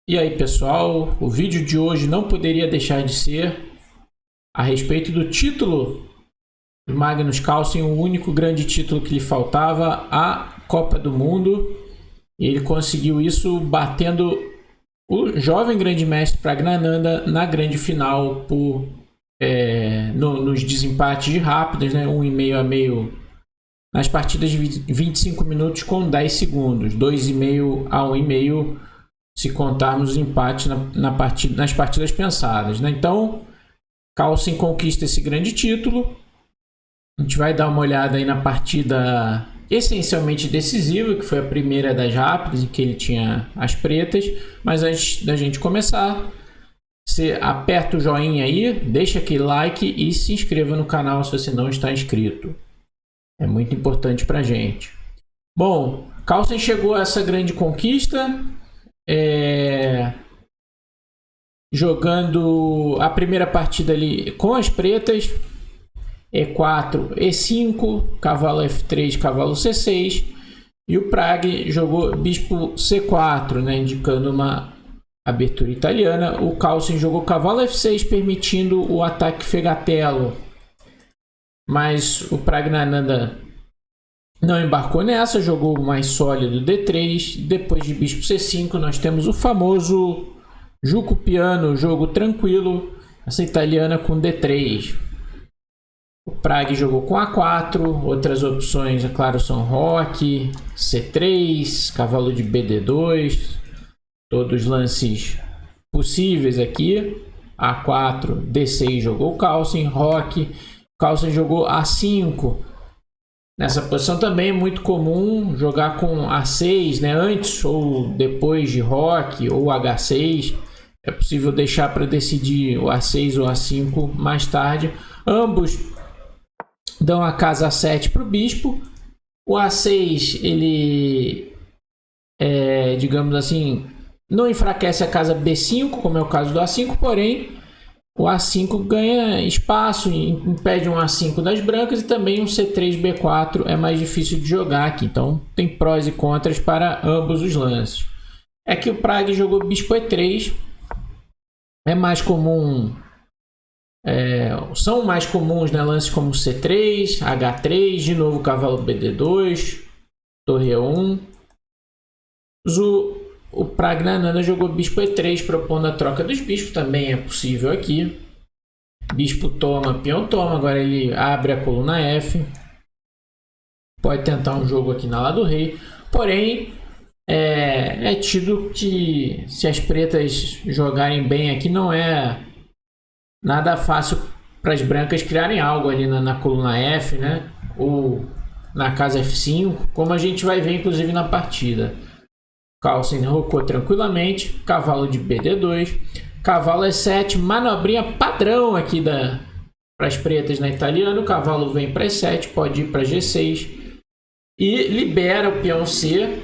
E aí, pessoal, o vídeo de hoje não poderia deixar de ser a respeito do título do Magnus Carlsen, o único grande título que lhe faltava, a Copa do Mundo. E ele conseguiu isso batendo o jovem grande mestre Praggnanandhaa na grande final nos desempates de rápidas, né? 1,5 a meio nas partidas de 25 minutos com 10 segundos, 2,5 a 1,5 se contarmos os empates nas partidas pensadas, né? Então, Carlsen conquista esse grande título. A gente vai dar uma olhada aí na partida essencialmente decisiva, que foi a primeira das rápidas, em que ele tinha as pretas. Mas antes da gente começar, você aperta o joinha aí, deixa aquele like e se inscreva no canal se você não está inscrito. É muito importante pra gente. Bom, Carlsen chegou a essa grande conquista jogando a primeira partida ali com as pretas, E4, E5, cavalo F3, cavalo C6, e o Prag jogou bispo C4, né, indicando uma abertura italiana. O Carlsen jogou cavalo F6, permitindo o ataque fegatelo, mas o Praggnanandhaa não embarcou nessa, jogou mais sólido D3. Depois de bispo C5, nós temos o famoso Juco Piano, jogo tranquilo, essa italiana com D3. O Prag jogou com A4, outras opções, é claro, são roque, C3, cavalo de BD2, todos lances possíveis aqui. A4, D6 jogou o Carlsen, roque, Carlsen jogou A5. Nessa posição também é muito comum jogar com A6, né? Antes ou depois de roque ou H6. É possível deixar para decidir o A6 ou A5 mais tarde. Ambos dão a casa A7 para o bispo. O A6, ele, digamos assim, não enfraquece a casa B5, como é o caso do A5, porém o A5 ganha espaço, impede um A5 das brancas, e também um C3, B4 é mais difícil de jogar aqui. Então tem prós e contras para ambos os lances. É que o Prag jogou bispo E3. É mais comum, são mais comuns, né, lances como C3, H3, de novo cavalo BD2, torre E1. O Praggnanandhaa jogou bispo E3, propondo a troca dos bispos, também é possível aqui. Bispo toma, peão toma, agora ele abre a coluna F. Pode tentar um jogo aqui na lá do rei, porém é tido que, se as pretas jogarem bem aqui, não é nada fácil para as brancas criarem algo ali na coluna F, né? Ou na casa F5, como a gente vai ver inclusive na partida. Carlsen rocou tranquilamente, cavalo de BD2, cavalo E7, manobrinha padrão aqui para as pretas na italiana. O cavalo vem para E7, pode ir para G6 e libera o peão C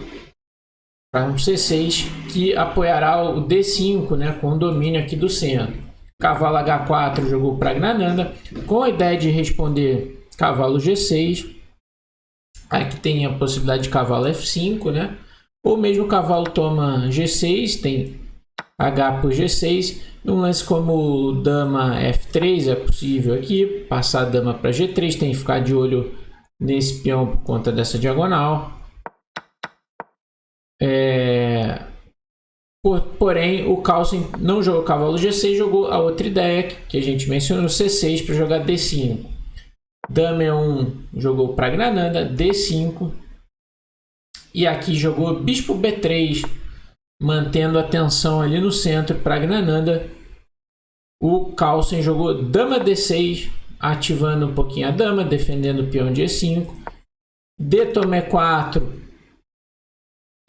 para um C6, que apoiará o D5, né, com o domínio aqui do centro. Cavalo H4 jogou Praggnanandhaa com a ideia de responder cavalo G6. Aqui tem a possibilidade de cavalo F5, né? Ou mesmo o cavalo toma G6, tem H por G6. Um lance como dama F3 é possível aqui, passar a dama para G3, tem que ficar de olho nesse peão por conta dessa diagonal. Porém, o Carlsen não jogou cavalo G6, jogou a outra ideia que a gente mencionou, C6, para jogar D5. Dama E1 jogou Praggnanandhaa, D5. E aqui jogou bispo B3, mantendo a tensão ali no centro, Praggnanandhaa. O Carlsen jogou dama D6, ativando um pouquinho a dama, defendendo o peão de E5. D toma E4,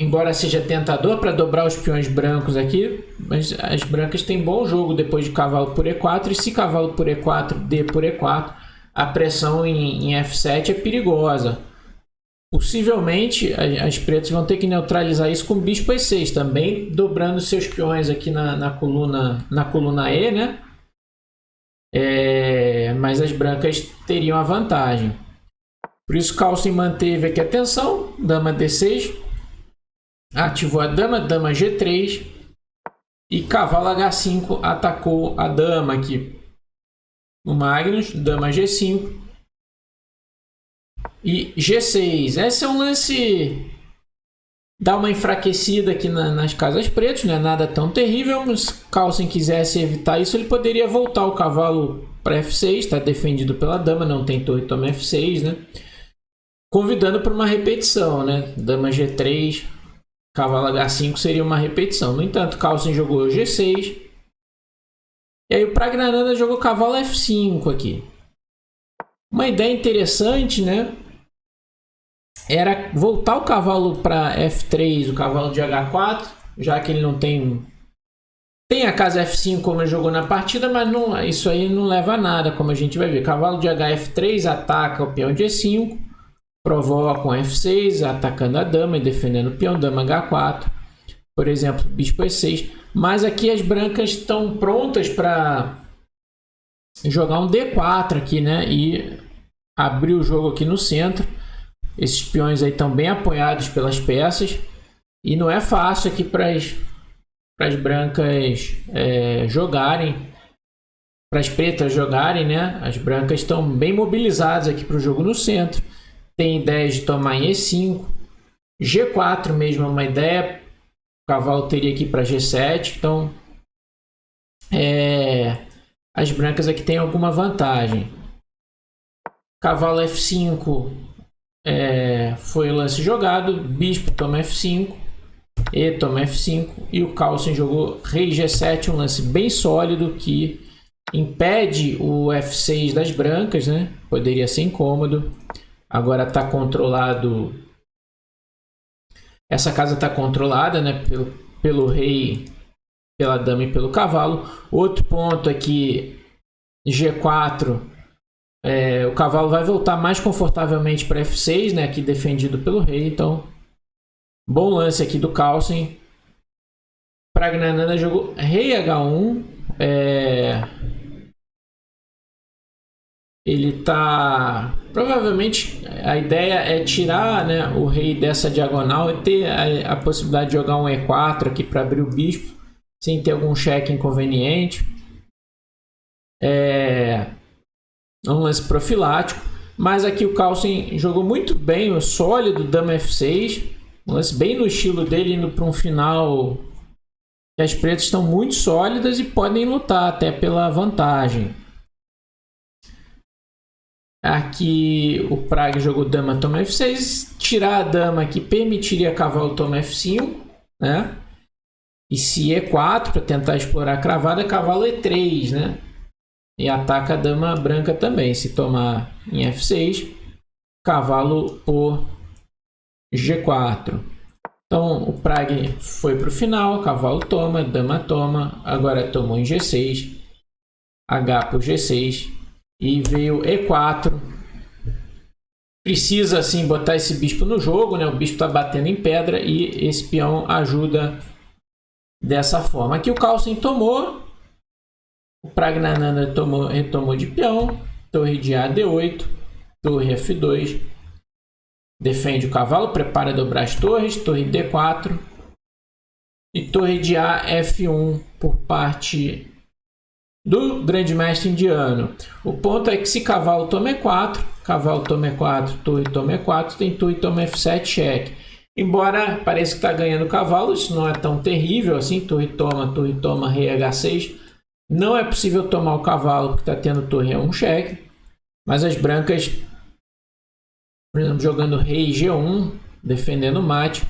embora seja tentador para dobrar os peões brancos aqui, mas as brancas têm bom jogo depois de cavalo por E4. E se cavalo por E4, D por E4, a pressão em F7 é perigosa. Possivelmente as pretas vão ter que neutralizar isso com bispo E6, também dobrando seus peões aqui na coluna E, né? Mas as brancas teriam a vantagem. Por isso Carlsen manteve aqui a tensão, dama D6, ativou a dama, dama G3, E cavalo H5 atacou a dama aqui. O Magnus, dama G5 e G6. Esse é um lance, dá uma enfraquecida aqui nas casas pretas, não é nada tão terrível, mas se Carlsen quisesse evitar isso, ele poderia voltar o cavalo para F6, está defendido pela dama, não tem torre, toma F6, né? Convidando para uma repetição, né? Dama G3, cavalo H5 seria uma repetição. No entanto, Carlsen jogou G6. E aí o Praggnanandhaa jogou cavalo F5 aqui. Uma ideia interessante, né? Era voltar o cavalo para F3, o cavalo de H4, já que ele não tem... Tem a casa F5 como ele jogou na partida, mas não, isso aí não leva a nada, como a gente vai ver. Cavalo de HF3 ataca o peão de E5, provoca um F6, atacando a dama e defendendo o peão, dama H4. Por exemplo, bispo E6. Mas aqui as brancas estão prontas para jogar um D4 aqui, né? E abrir o jogo aqui no centro. Esses peões aí estão bem apoiados pelas peças. E não é fácil aqui para as brancas jogarem. Para as pretas jogarem, né? As brancas estão bem mobilizadas aqui para o jogo no centro. Tem ideias de tomar em E5. G4 mesmo é uma ideia. O cavalo teria que ir para G7. Então, as brancas aqui têm alguma vantagem. Cavalo F5 foi o lance jogado. Bispo toma F5. E toma F5. E o Carlsen jogou rei G7. Um lance bem sólido que impede o F6 das brancas, né? Poderia ser incômodo. Agora está controlado. Essa casa está controlada, né, pelo rei, pela dama e pelo cavalo. Outro ponto aqui, G4, o cavalo vai voltar mais confortavelmente para F6, né, aqui defendido pelo rei. Então, bom lance aqui do Carlsen. Praggnanandhaa jogou rei H1. Ele tá... Provavelmente a ideia é tirar, né, o rei dessa diagonal e ter a possibilidade de jogar um E4 aqui para abrir o bispo, sem ter algum cheque inconveniente. É um lance profilático. Mas aqui o Carlsen jogou muito bem, o sólido, dama F6. Um lance bem no estilo dele, indo para um final que as pretas estão muito sólidas e podem lutar até pela vantagem. Aqui o Pragg jogou dama toma F6. Tirar a dama aqui permitiria cavalo toma F5, né? E se E4 para tentar explorar a cravada, cavalo E3, né? E ataca a dama branca também. Se tomar em F6, cavalo por G4. Então o Pragg foi para o final. Cavalo toma, dama toma. Agora tomou em G6. H por G6. E veio E4. Precisa assim botar esse bispo no jogo, né? O bispo está batendo em pedra e esse peão ajuda dessa forma. Aqui o Carlsen tomou. O Praggnanandhaa retomou de peão. Torre de A, D8. Torre F2. Defende o cavalo. Prepara a dobrar as torres. Torre D4. E torre de A, F1 por parte do grande mestre indiano. O ponto é que se cavalo toma E4, cavalo toma E4, torre toma E4, tem torre toma F7, cheque. Embora pareça que está ganhando o cavalo, isso não é toma terrível assim. Torre toma, rei H6. Não é possível tomar o cavalo porque está tendo torre E1, cheque. Mas as brancas, por exemplo, jogando rei G1, defendendo o mate,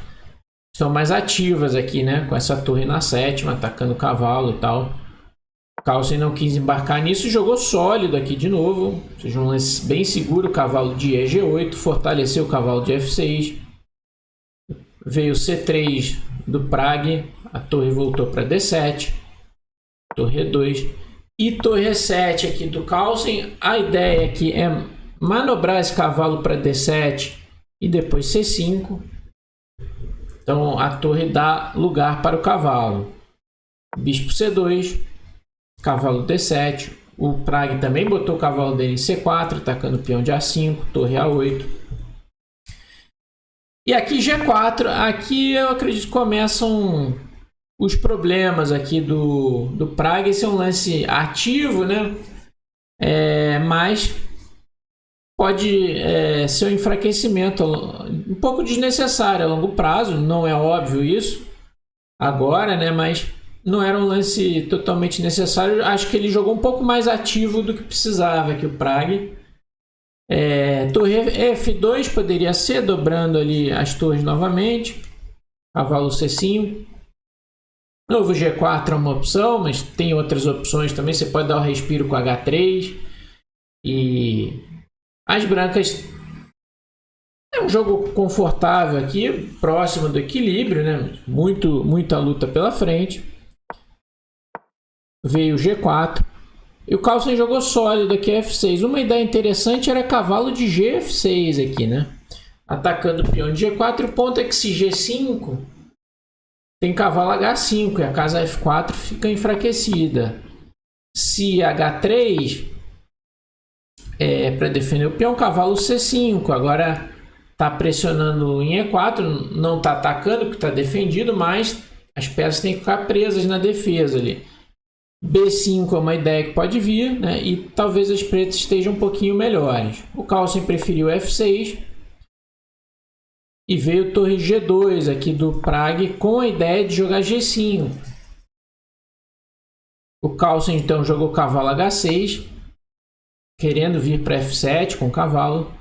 estão mais ativas aqui, né? Com essa torre na sétima, atacando o cavalo e tal. Carlsen não quis embarcar nisso e jogou sólido aqui de novo. Ou seja, um lance bem seguro. O cavalo de E8, fortaleceu o cavalo de F6. Veio C3 do Pragg. A torre voltou para D7. Torre E2. E torre E7 aqui do Carlsen. A ideia aqui é manobrar esse cavalo para D7 e depois C5. Então a torre dá lugar para o cavalo. Bispo C2. Cavalo D7. O Pragg também botou o cavalo dele em C4, atacando o peão de A5, torre A8. E aqui G4. Aqui eu acredito que começam os problemas aqui do Praga. Esse é um lance ativo, né? Mas pode ser um enfraquecimento um pouco desnecessário a longo prazo. Não é óbvio isso agora, né? Mas não era um lance totalmente necessário. Acho que ele jogou um pouco mais ativo do que precisava aqui o Praga. Torre F2 poderia ser, dobrando ali as torres novamente. Cavalo C5. Novo G4 é uma opção, mas tem outras opções também. Você pode dar um respiro com H3. E as brancas é um jogo confortável aqui, próximo do equilíbrio, né? Muita luta pela frente. Veio G4. E o Carlsen jogou sólido aqui F6. Uma ideia interessante era cavalo de G6 aqui, né? Atacando o peão de G4. E o ponto é que se G5... tem cavalo H5 e a casa F4 fica enfraquecida. Se H3 para defender o peão, cavalo C5. Agora está pressionando em E4, não está atacando porque está defendido, mas as peças têm que ficar presas na defesa ali. B5 é uma ideia que pode vir, né? E talvez as pretas estejam um pouquinho melhores. O Carlsen preferiu F6. E veio torre G2 aqui do Praga com a ideia de jogar G5. O Carlsen então jogou cavalo H6, querendo vir para F7 com o cavalo.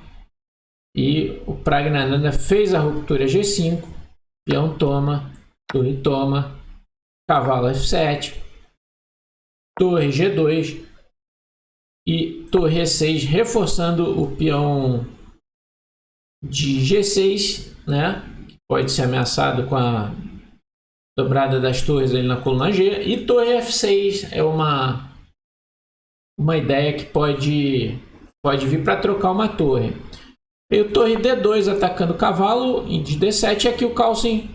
E o Praggnanandhaa fez a ruptura G5. Peão toma, torre toma, cavalo F7, torre G2 e torre E6, reforçando o peão de G6, né? Pode ser ameaçado com a dobrada das torres ali na coluna G. E torre F6 é uma ideia que pode vir para trocar uma torre. E o torre D2 atacando o cavalo de D7. E aqui o Carlsen,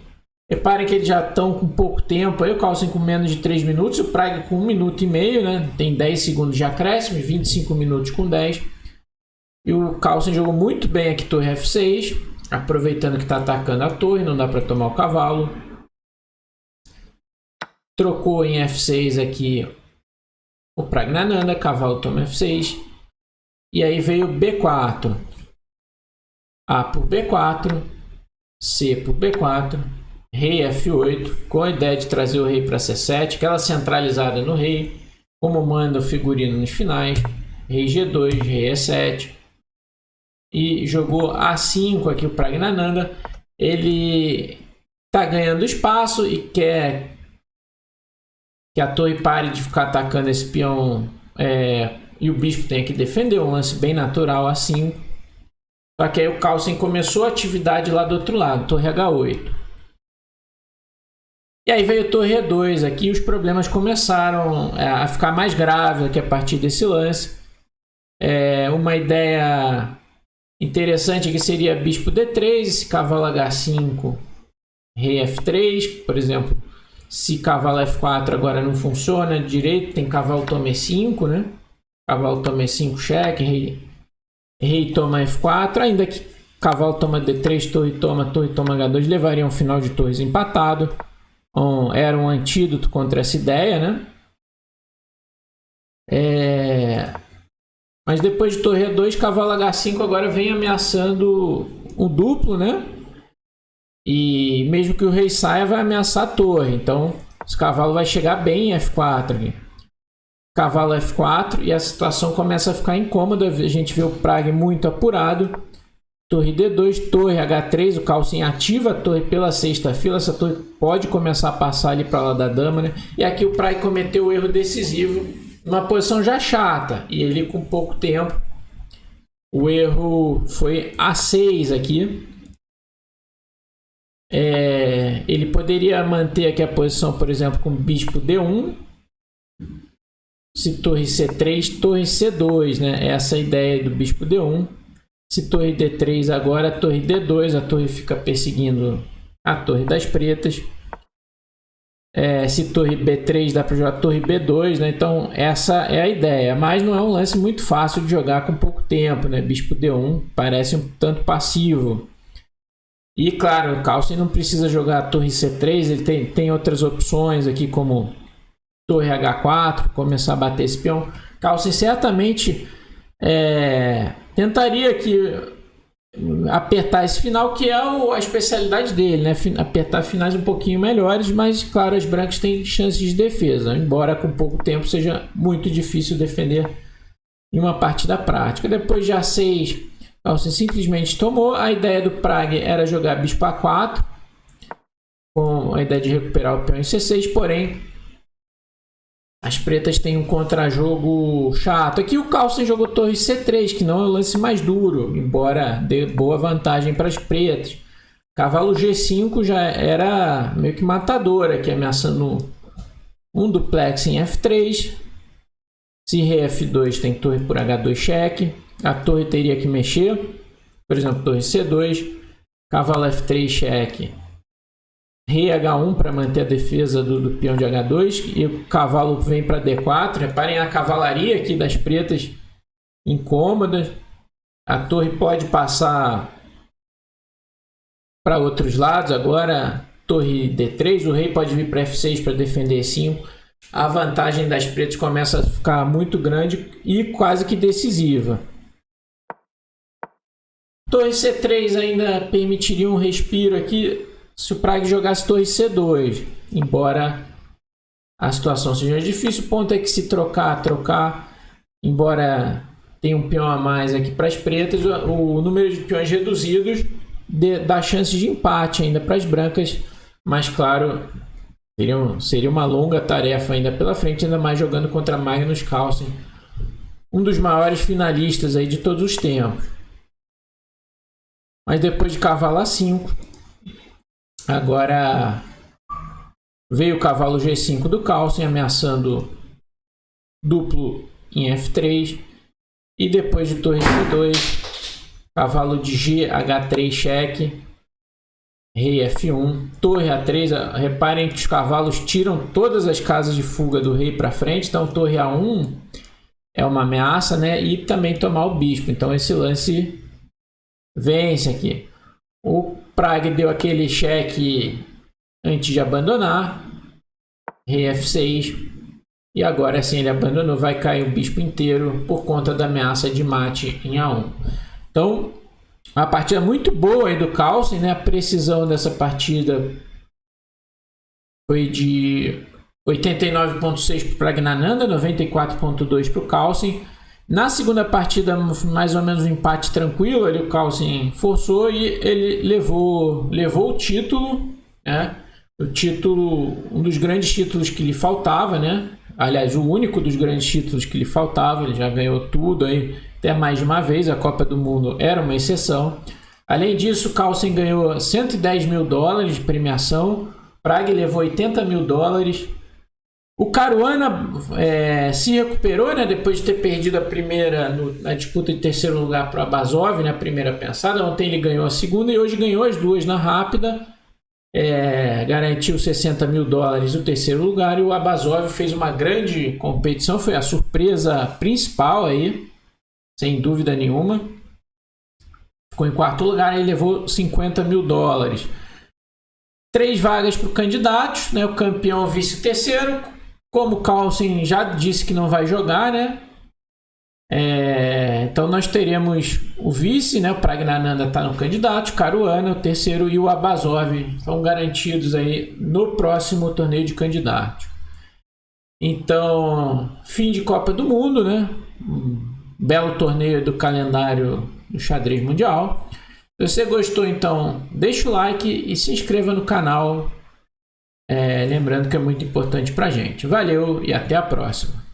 reparem que eles já estão com pouco tempo. Aí o Carlsen com menos de 3 minutos, o Praga com 1 minuto e meio, né? Tem 10 segundos de acréscimo, 25 minutos com 10. E o Carlsen jogou muito bem aqui torre F6, aproveitando que está atacando a torre, não dá para tomar o cavalo. Trocou em F6 aqui o Praggnanandhaa, cavalo toma F6. E aí veio B4. A por B4, C por B4, rei F8, com a ideia de trazer o rei para C7, aquela centralizada no rei, como manda o figurino nos finais. Rei G2, rei E7. E jogou A5 aqui o Praggnanandhaa. Ele está ganhando espaço e quer que a torre pare de ficar atacando esse peão e o bispo tem que defender, um lance bem natural A5. Só que aí o Carlsen começou a atividade lá do outro lado, torre H8. E aí veio torre E2 aqui, os problemas começaram a ficar mais graves aqui a partir desse lance. Uma ideia interessante aqui seria bispo D3, esse cavalo H5, rei F3, por exemplo. Se cavalo F4 agora não funciona direito, tem cavalo toma E5, né? Cavalo toma E5, cheque, rei toma F4, ainda que cavalo toma D3, torre toma H2, levaria um final de torres empatado. Era um antídoto contra essa ideia, né? Mas depois de torre E2, cavalo H5 agora vem ameaçando o duplo, né? E mesmo que o rei saia, vai ameaçar a torre. Então, esse cavalo vai chegar bem em F4 aqui. Cavalo F4 e a situação começa a ficar incômoda. A gente vê o Praga muito apurado. Torre D2, torre H3. O Carlsen ativa a torre pela sexta fila. Essa torre pode começar a passar ali para lá da dama, né? E aqui o Praga cometeu o erro decisivo. Uma posição já chata. E ele com pouco tempo. O erro foi A6 aqui. Ele poderia manter aqui a posição, por exemplo, com bispo D1. Se torre C3, torre C2, né? Essa é a ideia do bispo D1. Se torre D3 agora, torre D2, a torre fica perseguindo a torre das pretas. Se torre B3 dá para jogar torre B2, né? Então essa é a ideia, mas não é um lance muito fácil de jogar com pouco tempo, né? Bispo D1 parece um tanto passivo. E claro, o Carlsen não precisa jogar a torre C3, ele tem outras opções aqui como torre H4, começar a bater esse peão. Carlsen certamente tentaria aqui apertar esse final, que é a especialidade dele, né? Apertar finais um pouquinho melhores, mas claro, as brancas têm chances de defesa, embora com pouco tempo seja muito difícil defender em uma partida prática. Depois de A6, Carlsen simplesmente tomou. A ideia do Pragg era jogar bispo A4, com a ideia de recuperar o peão em C6, porém as pretas têm um contra-jogo chato. Aqui o Carlsen jogou torre C3, que não é o lance mais duro, embora dê boa vantagem para as pretas. Cavalo G5 já era meio que matador aqui, ameaçando um duplex em F3. Se rei F2 tem torre por H2 cheque. A torre teria que mexer. Por exemplo, torre C2. Cavalo F3 cheque. Rei H1 para manter a defesa do peão de H2. E o cavalo vem para D4. Reparem a cavalaria aqui das pretas incômodas. A torre pode passar para outros lados. Agora, torre D3. O rei pode vir para F6 para defender E5. A vantagem das pretas começa a ficar muito grande e quase que decisiva. Torre C3 ainda permitiria um respiro aqui se o Pragg jogasse torre C2, embora a situação seja difícil. O ponto é que se trocar, embora tenha um peão a mais aqui para as pretas, o número de peões reduzidos dá chances de empate ainda para as brancas, mas claro, seria uma longa tarefa ainda pela frente, ainda mais jogando contra Magnus Carlsen, um dos maiores finalistas aí de todos os tempos. Mas depois de cavalo A5, agora veio o cavalo G5 do Carlsen, ameaçando duplo em F3. E depois de torre C2, cavalo de G, H3 cheque, rei F1, torre A3. Reparem que os cavalos tiram todas as casas de fuga do rei para frente. Então torre A1 é uma ameaça, né? E também tomar o bispo. Então esse lance vence aqui. O Pragg deu aquele cheque antes de abandonar. Rei F6. E agora sim ele abandonou. Vai cair o bispo inteiro por conta da ameaça de mate em A1. Então, uma partida muito boa aí do Carlsen, né? A precisão dessa partida foi de 89,6 para o Praggnanandhaa, 94,2 para o Carlsen. Na segunda partida, mais ou menos um empate tranquilo, ali o Carlsen forçou e ele levou o título, né? O título, um dos grandes títulos que lhe faltava, né? Aliás, o único dos grandes títulos que lhe faltava. Ele já ganhou tudo aí, até mais de uma vez. A Copa do Mundo era uma exceção. Além disso, Carlsen ganhou $110 mil de premiação. Pragg levou $80 mil. O Caruana se recuperou, né, depois de ter perdido a primeira na disputa de terceiro lugar para o Abazov, na primeira pensada. Ontem ele ganhou a segunda e hoje ganhou as duas na rápida. Garantiu $60 mil o terceiro lugar. E o Abazov fez uma grande competição, foi a surpresa principal aí, sem dúvida nenhuma. Ficou em quarto lugar e levou $50 mil. 3 vagas para os candidatos, né? O campeão, o vice, o terceiro. Como o Carlsen já disse que não vai jogar, né? Então nós teremos o vice, né? O Praggnanandhaa está no candidato, o Caruana, o terceiro, e o Abazov estão garantidos aí no próximo torneio de candidatos. Então, fim de Copa do Mundo, né? Um belo torneio do calendário do xadrez mundial. Se você gostou, então deixa o like e se inscreva no canal. Lembrando que é muito importante pra gente. Valeu e até a próxima.